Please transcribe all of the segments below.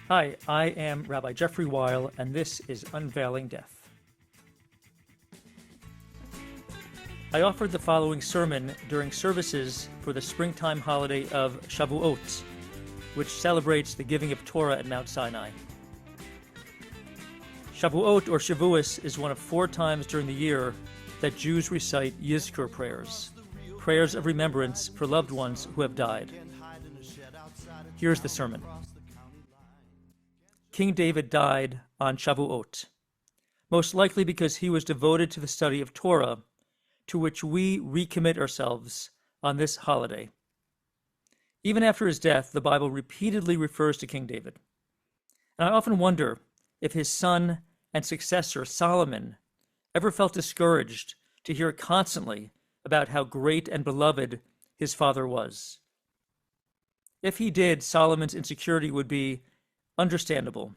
Hi, I am Rabbi Jeffrey Weill, and this is Unveiling Death. I offered the following sermon during services for the springtime holiday of Shavuot, which celebrates the giving of Torah at Mt Sinai. Shavuot, or Shavuos, is one of 4 times during the year that Jews recite Yizkor prayers, prayers of remembrance for loved ones who have died. Here's the sermon. King David died on Shavuot, most likely because he was devoted to the study of Torah, to which we recommit ourselves on this holiday. Even after his death, the Bible repeatedly refers to King David. And I often wonder if his son and successor, Solomon, ever felt discouraged to hear constantly about how great and beloved his father was. If he did, Solomon's insecurity would be understandable,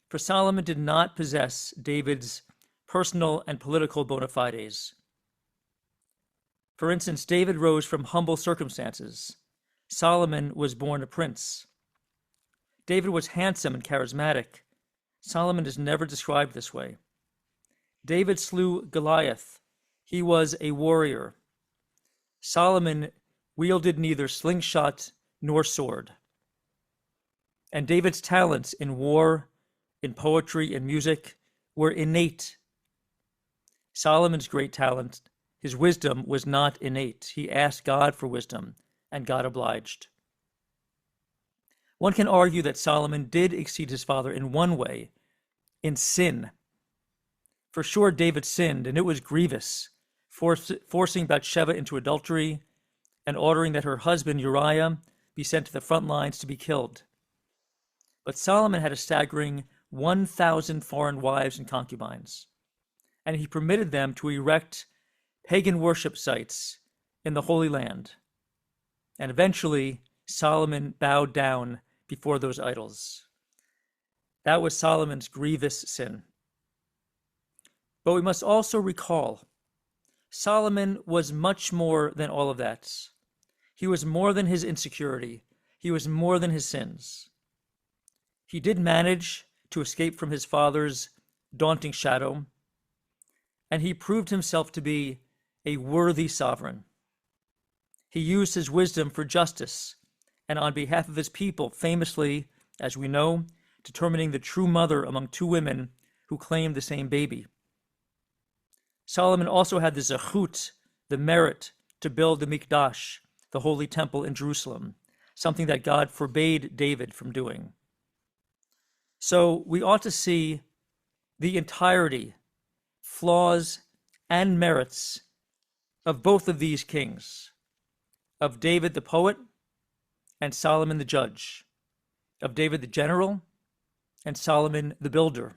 for Solomon did not possess David's personal and political bona fides. For instance, David rose from humble circumstances. Solomon was born a prince. David was handsome and charismatic. Solomon is never described this way. David slew Goliath. He was a warrior. Solomon wielded neither slingshot nor sword. And David's talents in war, in poetry, and music were innate. Solomon's great talent, his wisdom, was not innate. He asked God for wisdom, and God obliged. One can argue that Solomon did exceed his father in one way, in sin. For sure, David sinned, and it was grievous, forcing Bathsheba into adultery and ordering that her husband Uriah be sent to the front lines to be killed. But Solomon had a staggering 1,000 foreign wives and concubines, and he permitted them to erect pagan worship sites in the Holy Land. And eventually, Solomon bowed down before those idols. That was Solomon's grievous sin. But we must also recall, Solomon was much more than all of that. He was more than his insecurity. He was more than his sins. He did manage to escape from his father's daunting shadow, and he proved himself to be a worthy sovereign. He used his wisdom for justice and on behalf of his people, famously, as we know, determining the true mother among 2 women who claimed the same baby. Solomon also had the zechut, the merit, to build the Mikdash, the holy temple in Jerusalem, something that God forbade David from doing. So we ought to see the entirety, flaws, and merits of both of these kings, of David the poet and Solomon the judge, of David the general and Solomon the builder.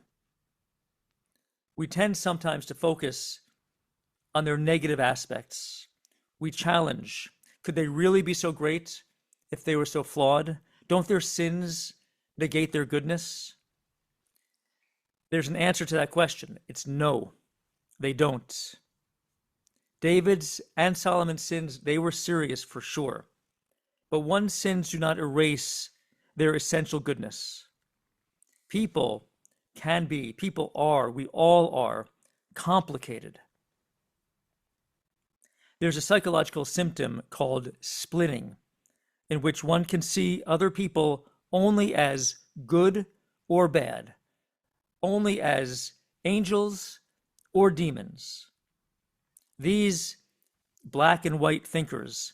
We tend sometimes to focus on their negative aspects. We challenge, could they really be so great if they were so flawed? Don't their sins negate their goodness? There's an answer to that question. It's no, they don't. David's and Solomon's sins, they were serious for sure. But one's sins do not erase their essential goodness. People can be, people are, we all are, complicated. There's a psychological symptom called splitting, in which one can see other people only as good or bad, only as angels or demons. These black and white thinkers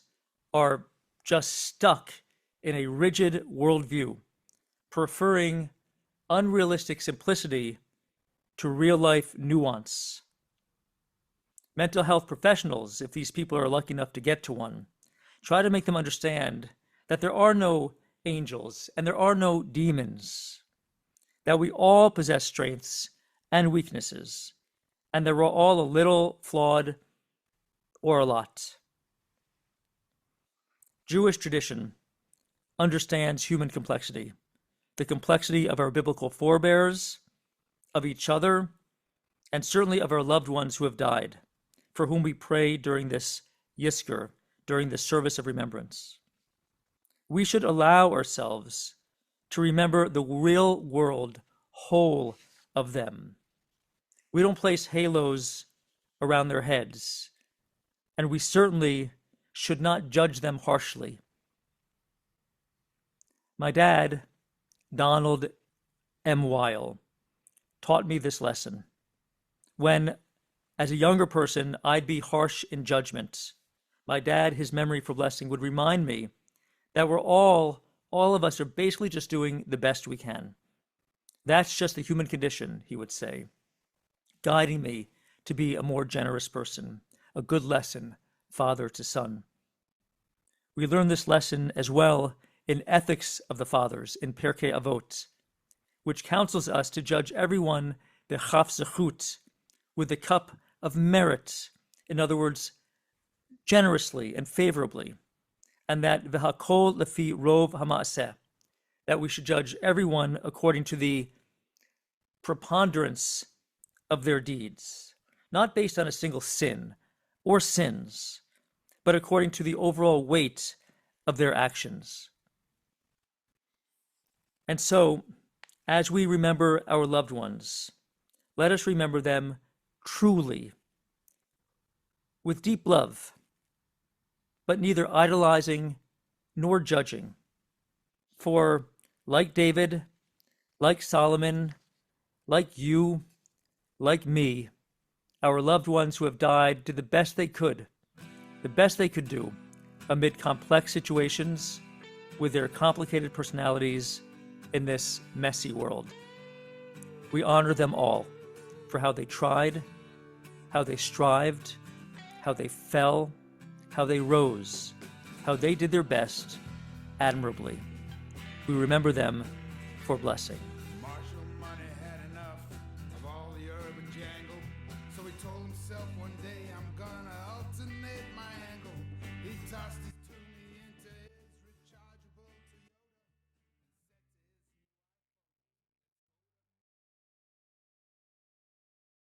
are just stuck in a rigid worldview, preferring unrealistic simplicity to real-life nuance. Mental health professionals, if these people are lucky enough to get to one, try to make them understand that there are no angels and there are no demons, that we all possess strengths and weaknesses, and that we're all a little flawed or a lot. Jewish tradition understands human complexity, the complexity of our biblical forebears, of each other, and certainly of our loved ones who have died, for whom we pray during this Yizkor, during the service of remembrance. We should allow ourselves to remember the real world whole of them. We don't place halos around their heads, and we certainly should not judge them harshly. My dad, Donald M. Weill, taught me this lesson. When, as a younger person, I'd be harsh in judgment, my dad, his memory for blessing, would remind me that all of us are basically just doing the best we can. That's just the human condition, he would say, guiding me to be a more generous person, a good lesson, father to son. We learn this lesson as well in Ethics of the Fathers, in Pirkei Avot, which counsels us to judge everyone b'chaf zechut, with the cup of merit, in other words, generously and favorably, and that v'hakol lefi rov ha'maaseh, that we should judge everyone according to the preponderance of their deeds, not based on a single sin or sins, but according to the overall weight of their actions. And so, as we remember our loved ones, let us remember them truly, with deep love, but neither idolizing nor judging. For, like David, like Solomon, like you, like me, our loved ones who have died did the best they could do amid complex situations with their complicated personalities in this messy world. We honor them all for how they tried, how they strived, how they fell, how they rose, how they did their best admirably. We remember them for blessing.